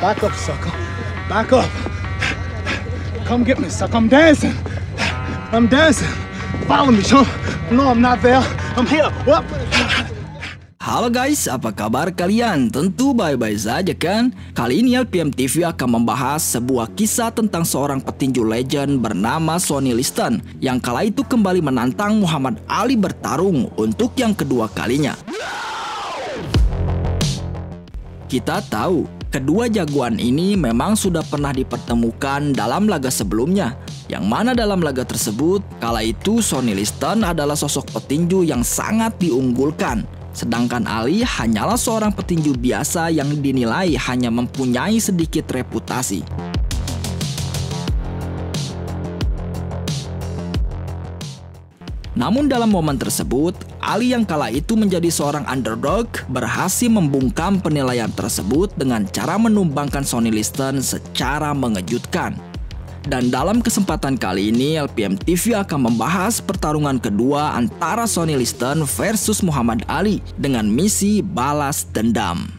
Back up, sucker. Back up. Come get me, sucker. I'm dancing. I'm dancing. Follow me, chump. No, I'm not there. I'm here. What? Halo guys, apa kabar kalian? Tentu baik-baik saja kan? Kali ini LPM TV akan membahas sebuah kisah tentang seorang petinju legend bernama Sonny Liston yang kala itu kembali menantang Muhammad Ali bertarung untuk yang kedua kalinya. Kita tahu, kedua jagoan ini memang sudah pernah dipertemukan dalam laga sebelumnya. Yang mana dalam laga tersebut, kala itu Sonny Liston adalah sosok petinju yang sangat diunggulkan. Sedangkan Ali hanyalah seorang petinju biasa yang dinilai hanya mempunyai sedikit reputasi. Namun dalam momen tersebut, Ali yang kala itu menjadi seorang underdog berhasil membungkam penilaian tersebut dengan cara menumbangkan Sonny Liston secara mengejutkan. Dan dalam kesempatan kali ini, LPM TV akan membahas pertarungan kedua antara Sonny Liston versus Muhammad Ali dengan misi balas dendam.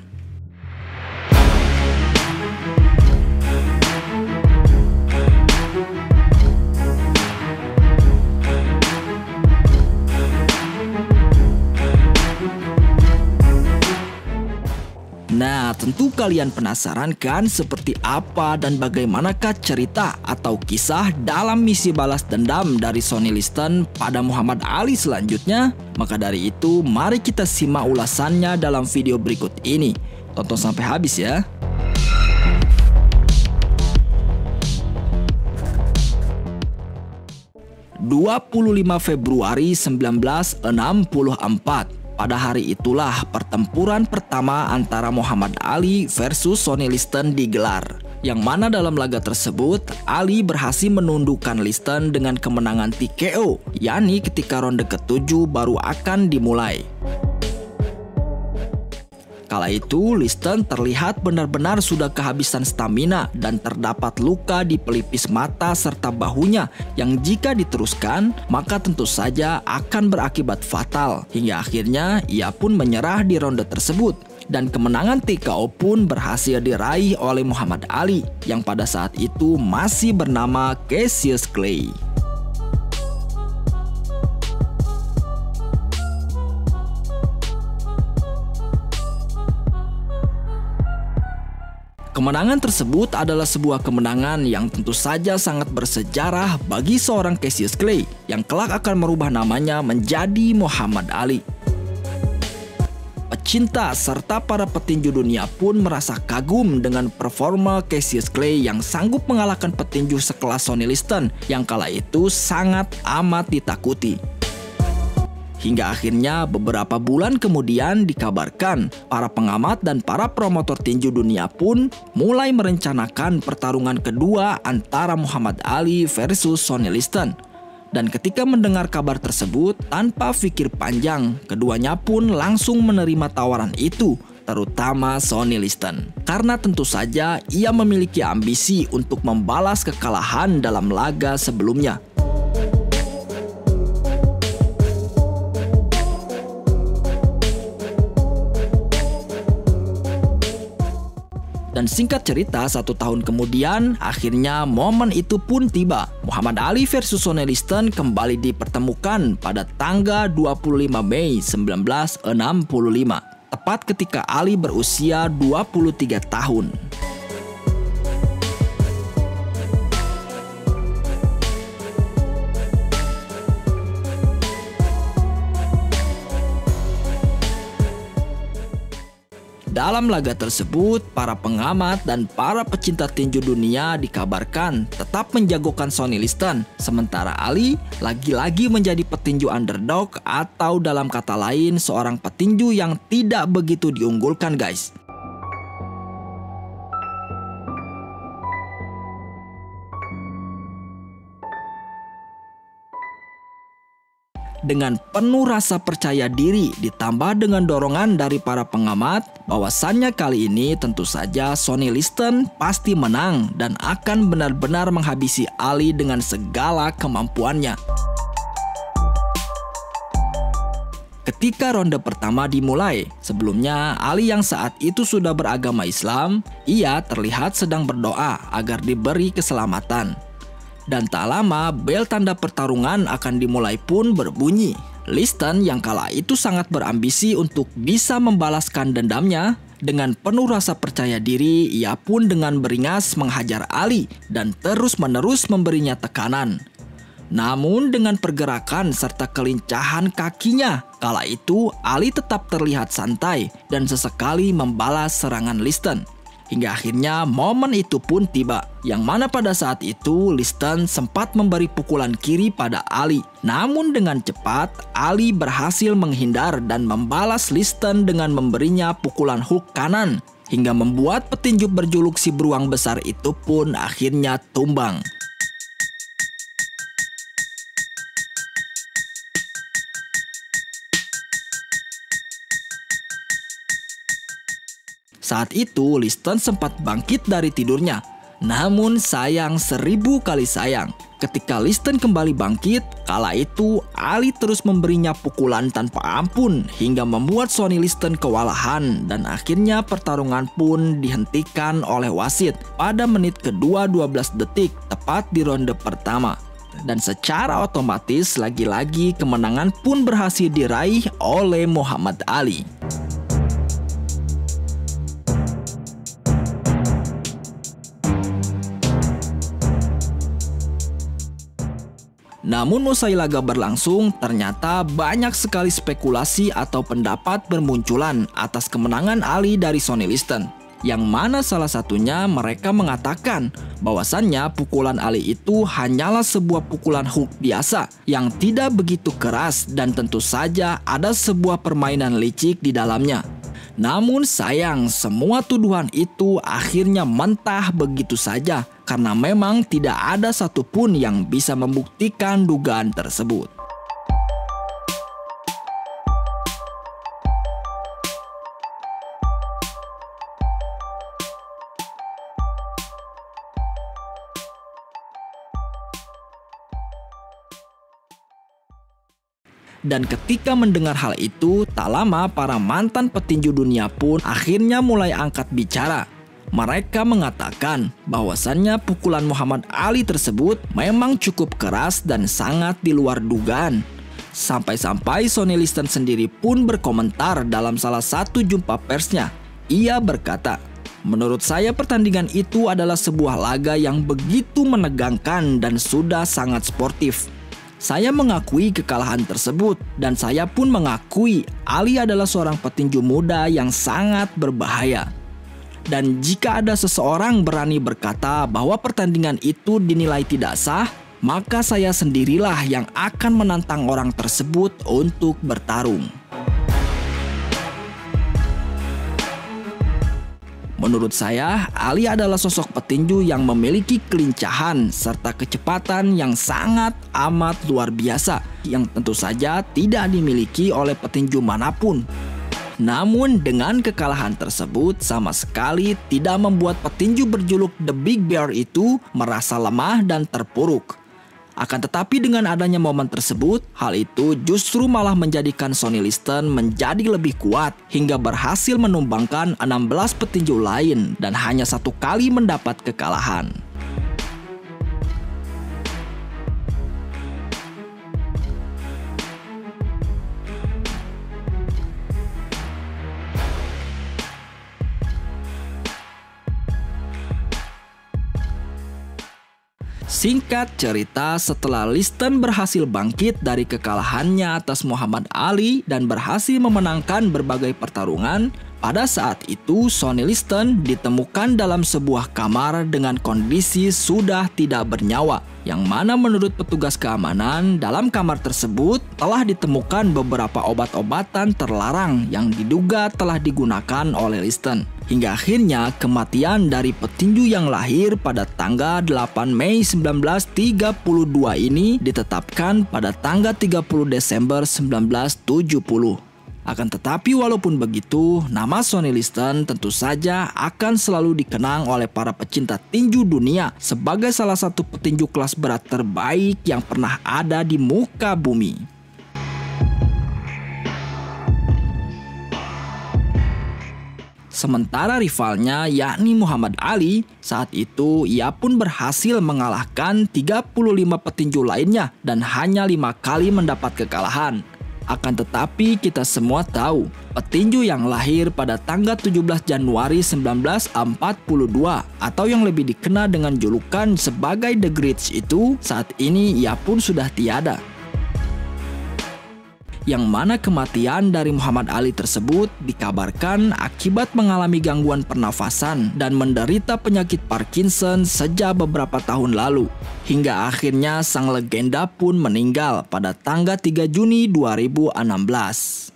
Nah, tentu kalian penasaran kan seperti apa dan bagaimanakah cerita atau kisah dalam misi balas dendam dari Sonny Liston pada Muhammad Ali selanjutnya? Maka dari itu, mari kita simak ulasannya dalam video berikut ini. Tonton sampai habis ya. (25 Februari 1964). Pada hari itulah pertempuran pertama antara Muhammad Ali versus Sonny Liston digelar. Yang mana dalam laga tersebut, Ali berhasil menundukkan Liston dengan kemenangan TKO, yakni ketika ronde ke-7 baru akan dimulai. Kala itu, Liston terlihat benar-benar sudah kehabisan stamina dan terdapat luka di pelipis mata serta bahunya yang jika diteruskan, maka tentu saja akan berakibat fatal. Hingga akhirnya, ia pun menyerah di ronde tersebut. Dan kemenangan TKO pun berhasil diraih oleh Muhammad Ali yang pada saat itu masih bernama Cassius Clay. Kemenangan tersebut adalah sebuah kemenangan yang tentu saja sangat bersejarah bagi seorang Cassius Clay yang kelak akan merubah namanya menjadi Muhammad Ali. Pecinta serta para petinju dunia pun merasa kagum dengan performa Cassius Clay yang sanggup mengalahkan petinju sekelas Sonny Liston yang kala itu sangat amat ditakuti. Hingga akhirnya beberapa bulan kemudian dikabarkan para pengamat dan para promotor tinju dunia pun mulai merencanakan pertarungan kedua antara Muhammad Ali versus Sonny Liston. Dan ketika mendengar kabar tersebut, tanpa pikir panjang, keduanya pun langsung menerima tawaran itu, terutama Sonny Liston. Karena tentu saja ia memiliki ambisi untuk membalas kekalahan dalam laga sebelumnya. Dan singkat cerita, 1 tahun kemudian, akhirnya momen itu pun tiba. Muhammad Ali versus Sonny Liston kembali dipertemukan pada tanggal 25 Mei 1965. Tepat ketika Ali berusia 23 tahun. Dalam laga tersebut, para pengamat dan para pecinta tinju dunia dikabarkan tetap menjagokan Sonny Liston, sementara Ali lagi-lagi menjadi petinju underdog atau dalam kata lain seorang petinju yang tidak begitu diunggulkan guys. Dengan penuh rasa percaya diri ditambah dengan dorongan dari para pengamat, bahwasannya kali ini tentu saja Sonny Liston pasti menang dan akan benar-benar menghabisi Ali dengan segala kemampuannya. Ketika ronde pertama dimulai, sebelumnya Ali yang saat itu sudah beragama Islam, ia terlihat sedang berdoa agar diberi keselamatan. Dan tak lama, bel tanda pertarungan akan dimulai pun berbunyi. Liston yang kala itu sangat berambisi untuk bisa membalaskan dendamnya. Dengan penuh rasa percaya diri, ia pun dengan beringas menghajar Ali dan terus-menerus memberinya tekanan. Namun dengan pergerakan serta kelincahan kakinya, kala itu Ali tetap terlihat santai dan sesekali membalas serangan Liston. Hingga akhirnya momen itu pun tiba, yang mana pada saat itu Liston sempat memberi pukulan kiri pada Ali. Namun dengan cepat, Ali berhasil menghindar dan membalas Liston dengan memberinya pukulan hook kanan, hingga membuat petinju berjuluk si beruang besar itu pun akhirnya tumbang. Saat itu Liston sempat bangkit dari tidurnya. Namun sayang 1000 kali sayang, ketika Liston kembali bangkit, kala itu Ali terus memberinya pukulan tanpa ampun hingga membuat Sonny Liston kewalahan dan akhirnya pertarungan pun dihentikan oleh wasit pada menit kedua 12 detik tepat di ronde pertama. Dan secara otomatis lagi-lagi kemenangan pun berhasil diraih oleh Muhammad Ali. Namun usai laga berlangsung, ternyata banyak sekali spekulasi atau pendapat bermunculan atas kemenangan Ali dari Sonny Liston. Yang mana salah satunya mereka mengatakan bahwasannya pukulan Ali itu hanyalah sebuah pukulan hook biasa yang tidak begitu keras dan tentu saja ada sebuah permainan licik di dalamnya. Namun sayang, semua tuduhan itu akhirnya mentah begitu saja karena memang tidak ada satupun yang bisa membuktikan dugaan tersebut. Dan ketika mendengar hal itu, tak lama para mantan petinju dunia pun akhirnya mulai angkat bicara. Mereka mengatakan bahwasannya pukulan Muhammad Ali tersebut memang cukup keras dan sangat di luar dugaan. Sampai-sampai Sonny Liston sendiri pun berkomentar dalam salah satu jumpa persnya. Ia berkata, "Menurut saya pertandingan itu adalah sebuah laga yang begitu menegangkan dan sudah sangat sportif. Saya mengakui kekalahan tersebut dan saya pun mengakui Ali adalah seorang petinju muda yang sangat berbahaya. Dan jika ada seseorang berani berkata bahwa pertandingan itu dinilai tidak sah, maka saya sendirilah yang akan menantang orang tersebut untuk bertarung." Menurut saya, Ali adalah sosok petinju yang memiliki kelincahan serta kecepatan yang sangat amat luar biasa yang tentu saja tidak dimiliki oleh petinju manapun. Namun dengan kekalahan tersebut sama sekali tidak membuat petinju berjuluk The Big Bear itu merasa lemah dan terpuruk. Akan tetapi dengan adanya momen tersebut, hal itu justru malah menjadikan Sonny Liston menjadi lebih kuat hingga berhasil menumbangkan 16 petinju lain dan hanya 1 kali mendapat kekalahan. Singkat cerita, setelah Liston berhasil bangkit dari kekalahannya atas Muhammad Ali dan berhasil memenangkan berbagai pertarungan, pada saat itu Sonny Liston ditemukan dalam sebuah kamar dengan kondisi sudah tidak bernyawa, yang mana menurut petugas keamanan dalam kamar tersebut telah ditemukan beberapa obat-obatan terlarang yang diduga telah digunakan oleh Liston. Hingga akhirnya kematian dari petinju yang lahir pada tanggal 8 Mei 1932 ini ditetapkan pada tanggal 30 Desember 1970. Akan tetapi walaupun begitu, nama Sonny Liston tentu saja akan selalu dikenang oleh para pecinta tinju dunia sebagai salah satu petinju kelas berat terbaik yang pernah ada di muka bumi. Sementara rivalnya yakni Muhammad Ali, saat itu ia pun berhasil mengalahkan 35 petinju lainnya dan hanya 5 kali mendapat kekalahan. Akan tetapi kita semua tahu, petinju yang lahir pada tanggal 17 Januari 1942 atau yang lebih dikenal dengan julukan sebagai The Greats itu, saat ini ia pun sudah tiada. Yang mana kematian dari Muhammad Ali tersebut dikabarkan akibat mengalami gangguan pernafasan dan menderita penyakit Parkinson sejak beberapa tahun lalu. Hingga akhirnya sang legenda pun meninggal pada tanggal 3 Juni 2016.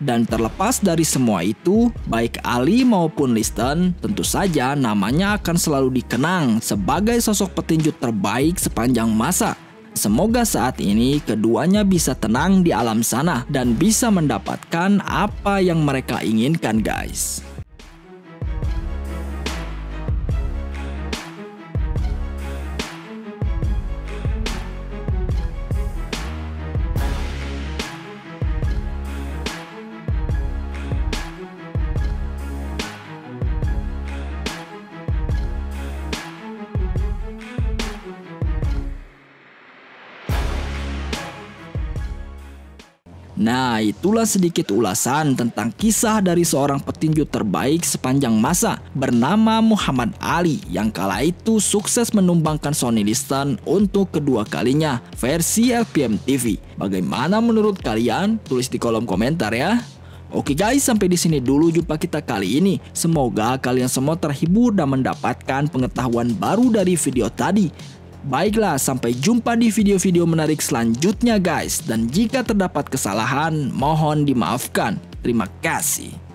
Dan terlepas dari semua itu, baik Ali maupun Liston, tentu saja namanya akan selalu dikenang sebagai sosok petinju terbaik sepanjang masa. Semoga saat ini keduanya bisa tenang di alam sana dan bisa mendapatkan apa yang mereka inginkan, guys. Nah, itulah sedikit ulasan tentang kisah dari seorang petinju terbaik sepanjang masa bernama Muhammad Ali yang kala itu sukses menumbangkan Sonny Liston untuk kedua kalinya versi LPM TV. Bagaimana menurut kalian? Tulis di kolom komentar ya. Oke guys, sampai di sini dulu jumpa kita kali ini. Semoga kalian semua terhibur dan mendapatkan pengetahuan baru dari video tadi. Baiklah, sampai jumpa di video-video menarik selanjutnya guys. Dan jika terdapat kesalahan, mohon dimaafkan. Terima kasih.